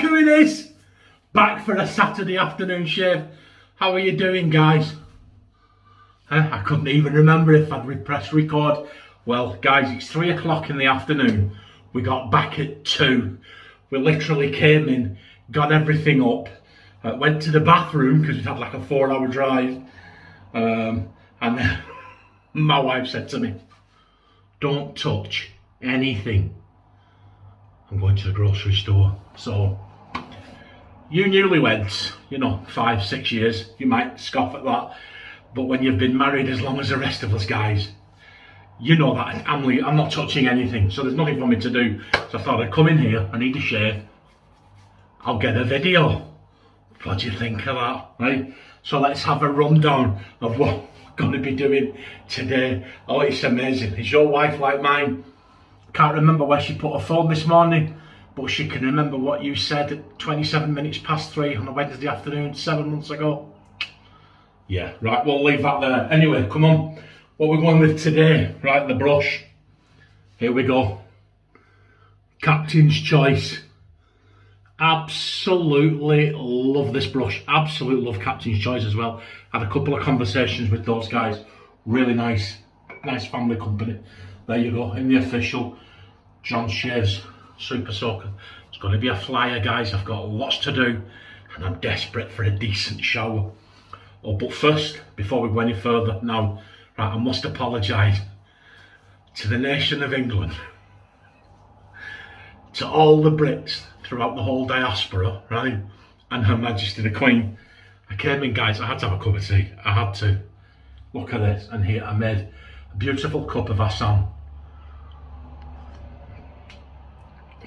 Look who it is! Back for a Saturday afternoon shave. How are you doing, guys? I couldn't even remember if I'd pressed record. Well, guys, it's 3 o'clock in the afternoon. We got back at 2. We literally came in, got everything up, went to the bathroom because we'd had like a 4-hour drive. And then my wife said to me, "Don't touch anything. I'm going to the grocery store." So, you newlyweds, you know, 5-6 years, you might scoff at that. But when you've been married as long as the rest of us guys, you know that I'm not touching anything. So there's nothing for me to do. So I thought I'd come in here, I need a shave. I'll get a video. What do you think of that, right? So let's have a rundown of what we're going to be doing today. Oh, it's amazing. Is your wife like mine? Can't remember where she put her phone this morning, but she can remember what you said at 27 minutes past 3 on a Wednesday afternoon 7 months ago. Yeah, right, we'll leave that there. Anyway, come on. What we're going with today, right, the brush. Here we go. Captain's choice. Absolutely love this brush. Absolutely love Captain's choice as well. Had a couple of conversations with those guys. Really nice family company. There you go, in the official John Shaves Super Soaker. It's going to be a flyer, guys. I've got lots to do and I'm desperate for a decent shower. Oh, but first, before we go any further, now, right, I must apologise to the nation of England, to all the Brits throughout the whole diaspora, right, and Her Majesty the Queen. I came in, guys, I had to have a cup of tea. I had to. Look at this, and here I made a beautiful cup of Assam.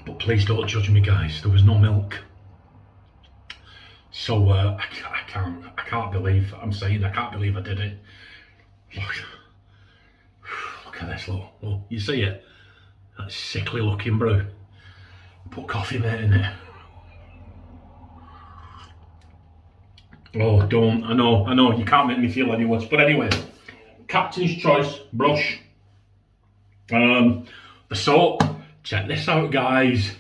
But please don't judge me, guys, there was no milk. So I can't believe I'm saying I can't believe I did it. Look at this, look, you see it? That sickly looking brew. Put coffee mate in it. Oh, don't, I know, you can't make me feel any worse. But anyway, Captain's choice brush. The soap, check this out, guys.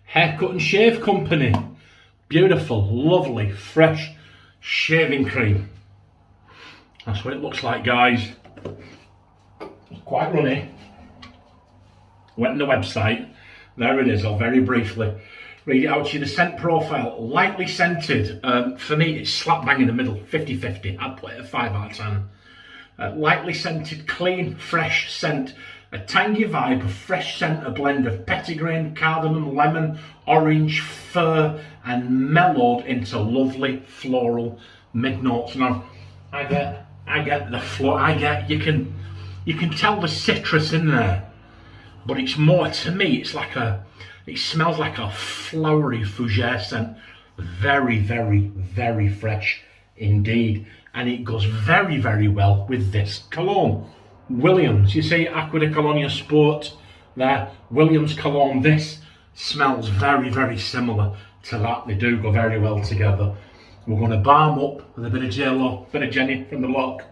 Haircut and Shave Company. Beautiful, lovely, fresh shaving cream. That's what it looks like, guys. It's quite runny. Went on the website. There it is. I'll very briefly read it out to you. The scent profile, lightly scented. For me, it's slap bang in the middle, 50-50. I'd put it a 5 out of 10. Lightly scented, clean, fresh scent. A tangy vibe of fresh scent, a blend of petitgrain, cardamom, lemon, orange, fir, and mellowed into lovely floral mid notes. Now, I get the floor. You can tell the citrus in there, but it's more, to me, it smells like a flowery fougere scent. Very, very, very fresh indeed, and it goes very, very well with this cologne. Williams, you see Aqua de Colonia Sport there, Williams cologne. This smells very, very similar to that. They do go very well together. We're going to balm up with a bit of J-Lo, bit of Jenny from the block,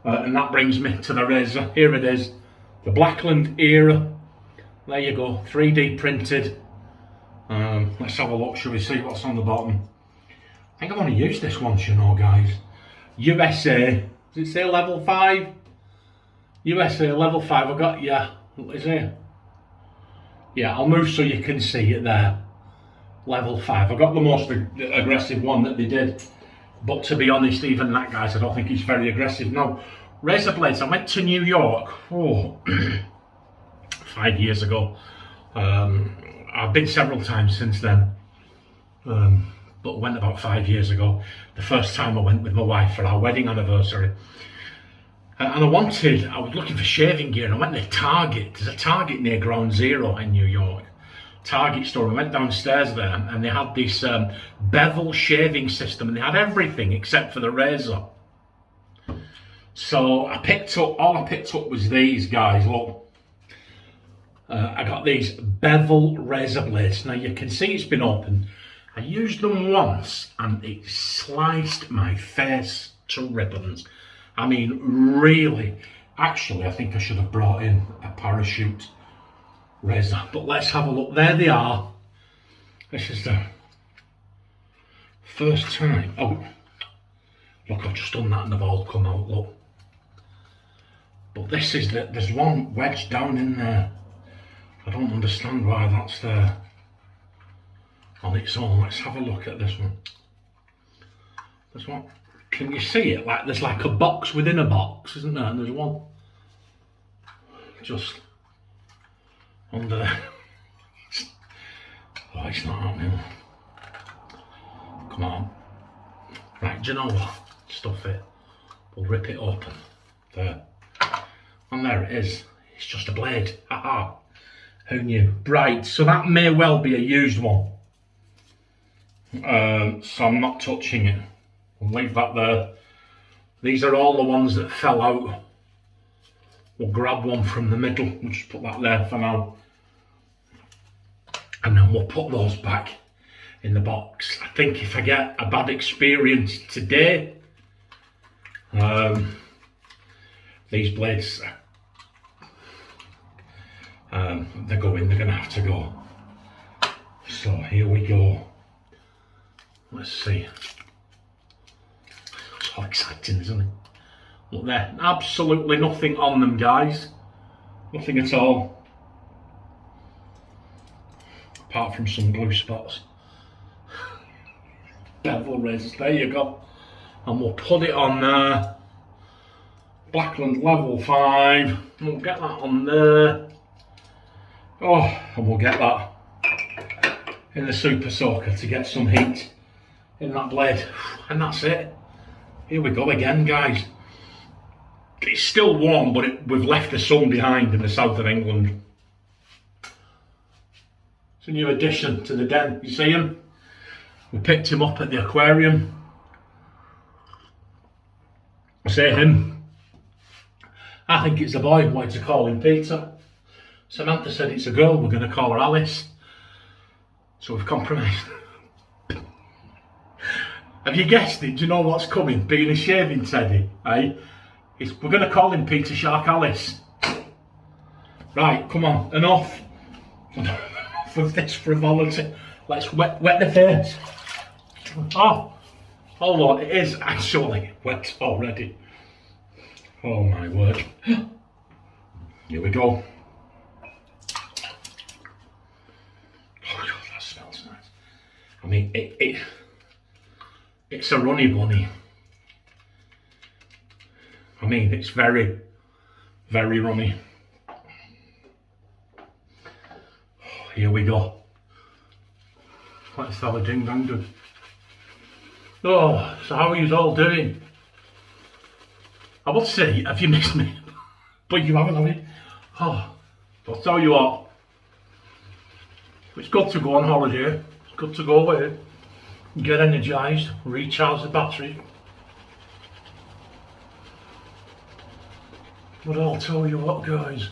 and that brings me to the razor. Here it is, the Blackland era. There you go, 3D printed. Let's have a look, shall we see what's on the bottom? I think I've only used this once, you know, guys. USA, does it say level 5? USA level 5, I got, yeah, is it? Yeah, I'll move so you can see it there. Level 5, I got the most aggressive one that they did. But to be honest, even that, guys, I don't think it's very aggressive. No, razor blades, I went to New York, 5 years ago. I've been several times since then. But went about 5 years ago. The first time I went with my wife for our wedding anniversary. And I was looking for shaving gear, and I went to Target. There's a Target near Ground Zero in New York. Target store. I went downstairs there, and they had this Bevel shaving system, and they had everything except for the razor. So all I picked up was these, guys, look. I got these Bevel razor blades. Now you can see it's been opened. I used them once, and it sliced my face to ribbons. I mean, really. Actually, I think I should have brought in a parachute razor. But let's have a look. There they are. This is the First time. Oh, look, I've just done that and they've all come out, look. But this is there's one wedged down in there. I don't understand why that's there on its own. Let's have a look at this one. There's one. Can you see it? Like there's like a box within a box, isn't there? And there's one just under there. Oh, it's not happening. Come on. Right, do you know what? Stuff it. We'll rip it open. There. And there it is. It's just a blade. Haha. Who knew? Right, so that may well be a used one. So I'm not touching it. We'll leave that there. These are all the ones that fell out. We'll grab one from the middle. We'll just put that there for now. And then we'll put those back in the box. I think if I get a bad experience today, these blades, they're going to have to go. So here we go. Let's see. So exciting, isn't it? Look there, absolutely nothing on them, guys. Nothing at all. Apart from some glue spots. Bevel razors, there you go. And we'll put it on there. Blackland level 5. We'll get that on there. Oh, and we'll get that in the super soaker to get some heat in that blade. And that's it. Here we go again, guys. It's still warm, but we've left the sun behind in the south of England. It's a new addition to the den. You see him? We picked him up at the aquarium. I say him. I think it's a boy. Wanted to call him Peter. Samantha said it's a girl. We're going to call her Alice. So we've compromised. Have you guessed it? Do you know what's coming? Being a shaving teddy, eh? We're going to call him Peter Shark Alice. Right, come on, enough of this frivolity. Let's wet the face. Oh, hold on, it is actually wet already. Oh my word. Here we go. Oh God, that smells nice. I mean, it's a runny bunny. I mean, it's very, very runny. Oh, here we go. Let's have a ding dong do. Oh, so how are you all doing? I would say, have you missed me? But you haven't, have you? Oh, I'll tell you what. It's good to go on holiday. It's good to go away. Get energised, recharge the battery. But I'll tell you what, guys,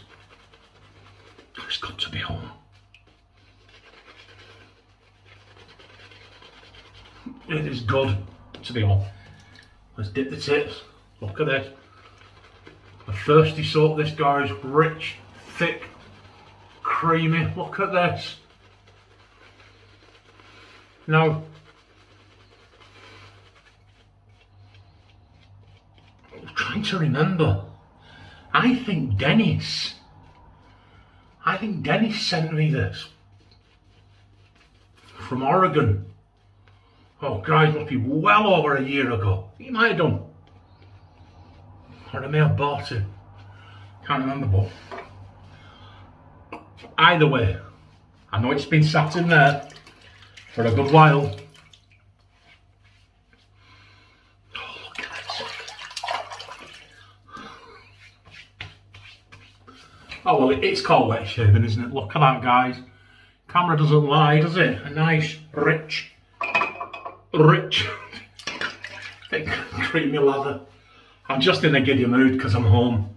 it's good to be home. It is good to be home. Let's dip the tips. Look at this. A thirsty soap, this guy is rich, thick, creamy. Look at this. Now, I'm trying to remember. I think Dennis sent me this from Oregon. Oh, guys, must be well over a year ago. He might have done. Or I may have bought it. Can't remember, but either way, I know it's been sat in there for a good while. Oh well, it's called wet shaving, isn't it? Look at that, guys. Camera doesn't lie, does it? A nice, rich, thick, creamy lather. I'm just in a giddy mood because I'm home.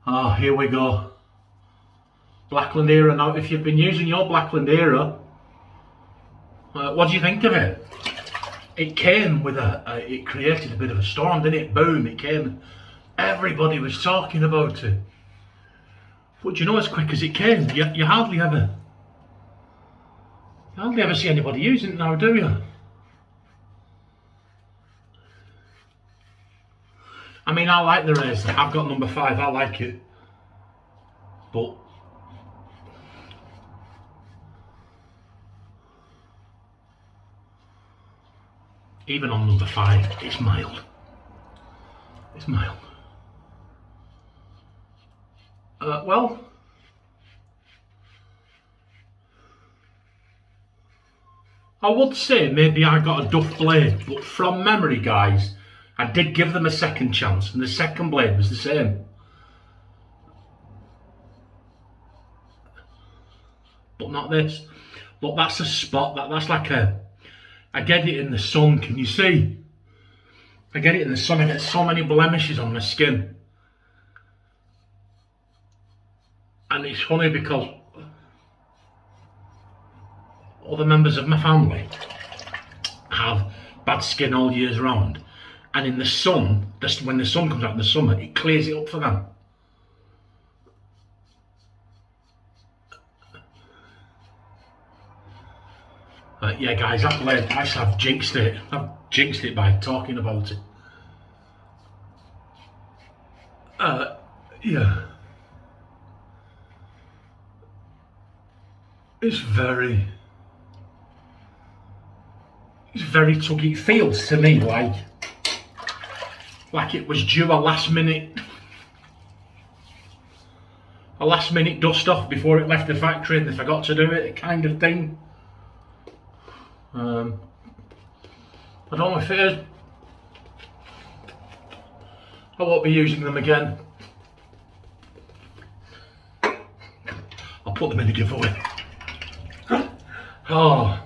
Oh, here we go. Blackland era. Now, if you've been using your Blackland era, what do you think of it? It came with it created a bit of a storm, didn't it? Boom, it came. Everybody was talking about it. But you know, as quick as it came, you hardly ever see anybody using it now, do you? I mean, I like the razor. I've got number 5, I like it. But even on number 5, it's mild. It's mild. Well, I would say maybe I got a duff blade, but from memory, guys, I did give them a second chance, and the second blade was the same. But not this. Look, that's a spot. That's like a... I get it in the sun, can you see? I get it in the sun. I get so many blemishes on my skin. And it's funny because other members of my family have bad skin all years round, and in the sun, when the sun comes out in the summer, it clears it up for them. Yeah, guys, that blade, I've jinxed it. I've jinxed it by talking about it. Yeah. It's very tuggy. It feels to me like it was due a last minute dust off before it left the factory and they forgot to do it, kind of thing. I don't know if it is. I won't be using them again. I'll put them in the giveaway. Oh,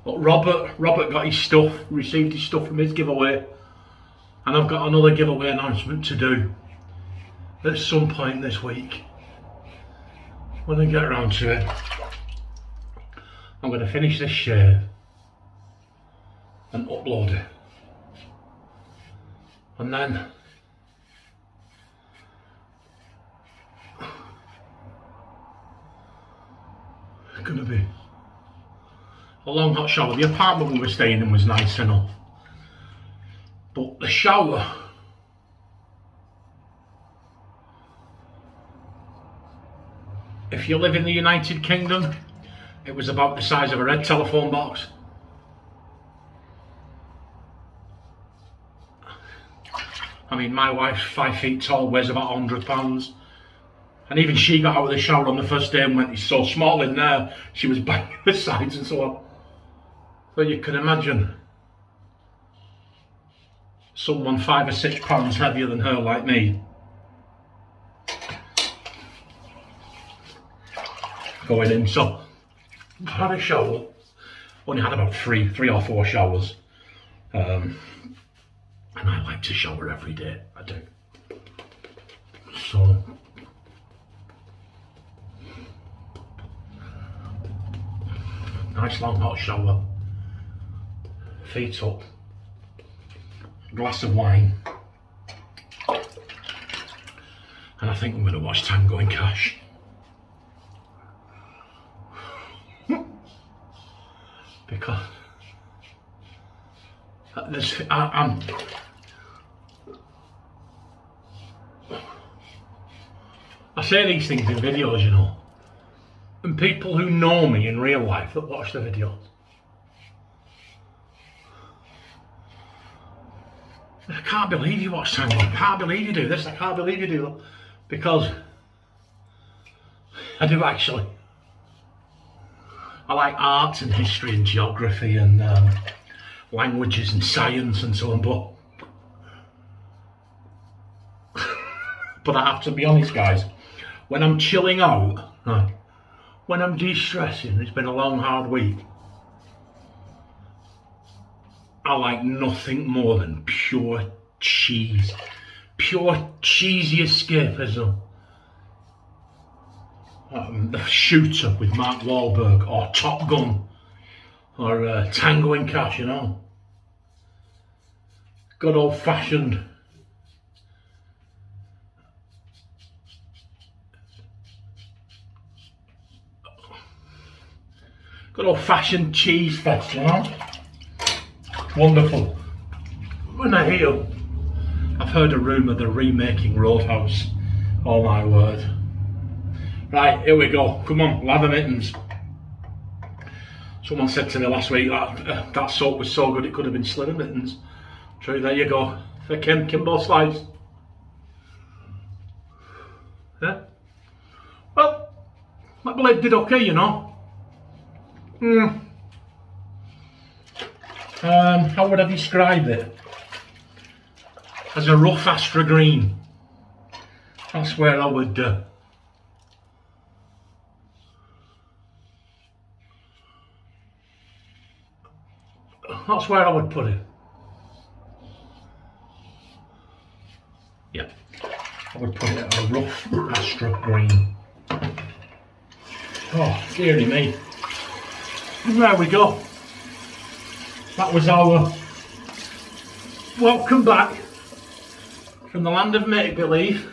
look, Robert got his stuff, received his stuff from his giveaway, and I've got another giveaway announcement to do at some point this week. When I get around to it, I'm going to finish this shave and upload it, and then it's going to be a long hot shower. The apartment we were staying in was nice enough, but the shower, if you live in the United Kingdom, it was about the size of a red telephone box. I mean, my wife's 5 feet tall, weighs about 100 pounds. And even she got out of the shower on the first day and went, it's so small in there. She was banging the sides and so on. So you can imagine someone 5 or 6 pounds heavier than her like me going in. So I had a shower, only had about three or four showers. And I like to shower every day, I do. So nice long hot shower, feet up, glass of wine, and I think I'm going to watch Tango and Cash. Because I say these things in videos, you know, and people who know me in real life that watch the videos, I can't believe you watch Tango, I can't believe you do this, I can't believe you do that, because I do actually. I like art and history and geography and languages and science and so on, but I have to be honest, guys, when I'm chilling out, when I'm de-stressing, it's been a long hard week, I like nothing more than pure cheese, pure cheesy escapism. The Shooter with Mark Wahlberg, or Top Gun, or Tango and Cash, you know. Good old fashioned cheese fest, you know. Wonderful. When I hear I've heard a rumour they're remaking Roadhouse. Oh my word. Right, here we go. Come on, lather mittens. Someone said to me last week that soap was so good it could have been Slither mittens. True, there you go. For Kimbo slides. Yeah. Well, that blade did okay, you know. How would I describe it? As a rough Astra green. That's where I would that's where I would put it. Yeah, I would put it at a rough Astra green. Oh, dearie me. And there we go. That was our welcome back from the land of make-believe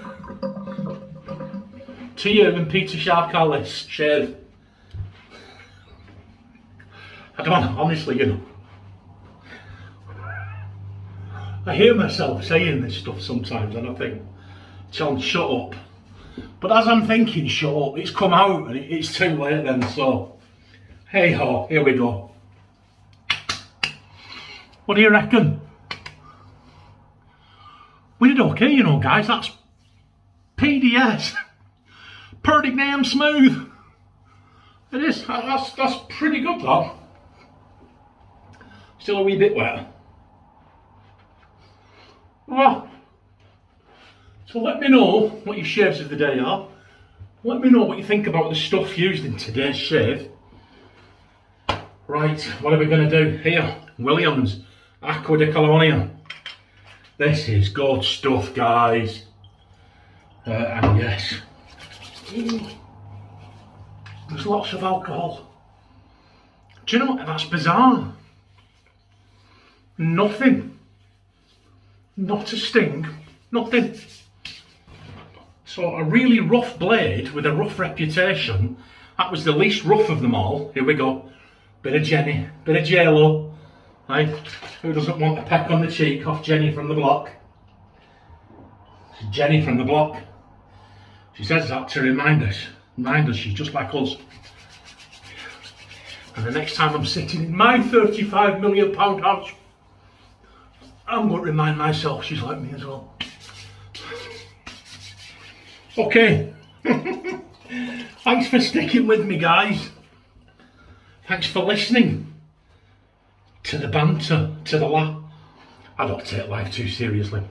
to you and Peter Sharkallis shave. I don't honestly, you know, I hear myself saying this stuff sometimes and I think, John, shut up. But as I'm thinking shut up, it's come out and it's too late then, so hey ho, here we go. What do you reckon? We did okay, you know, guys. That's PDS. Pretty damn smooth. It is. That's pretty good, though. Still a wee bit wet. Well, so let me know what your shaves of the day are. Let me know what you think about the stuff used in today's shave. Right, what are we going to do here? Williams Aqua de Colonia. This is good stuff, guys. And yes, there's lots of alcohol. Do you know what? That's bizarre. Nothing. Not a sting. Nothing. So a really rough blade with a rough reputation. That was the least rough of them all. Here we go. Bit of Jenny, bit of J-Lo. Right? Who doesn't want a peck on the cheek off Jenny from the block? Jenny from the block. She says that to remind us she's just like us. And the next time I'm sitting in my £35 million house, I'm going to remind myself she's like me as well. Okay. Thanks for sticking with me, guys. Thanks for listening to the banter, to the laugh. I don't take life too seriously.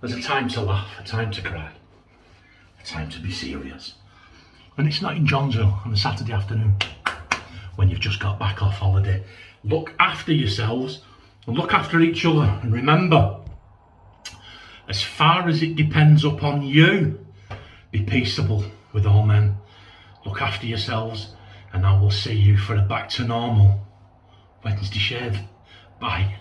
There's a time to laugh, a time to cry, a time to be serious. And it's not in Johnsville on a Saturday afternoon when you've just got back off holiday. Look after yourselves and look after each other. And remember, as far as it depends upon you, be peaceable with all men. Look after yourselves, and I will see you for a back to normal Wednesday shave. Bye.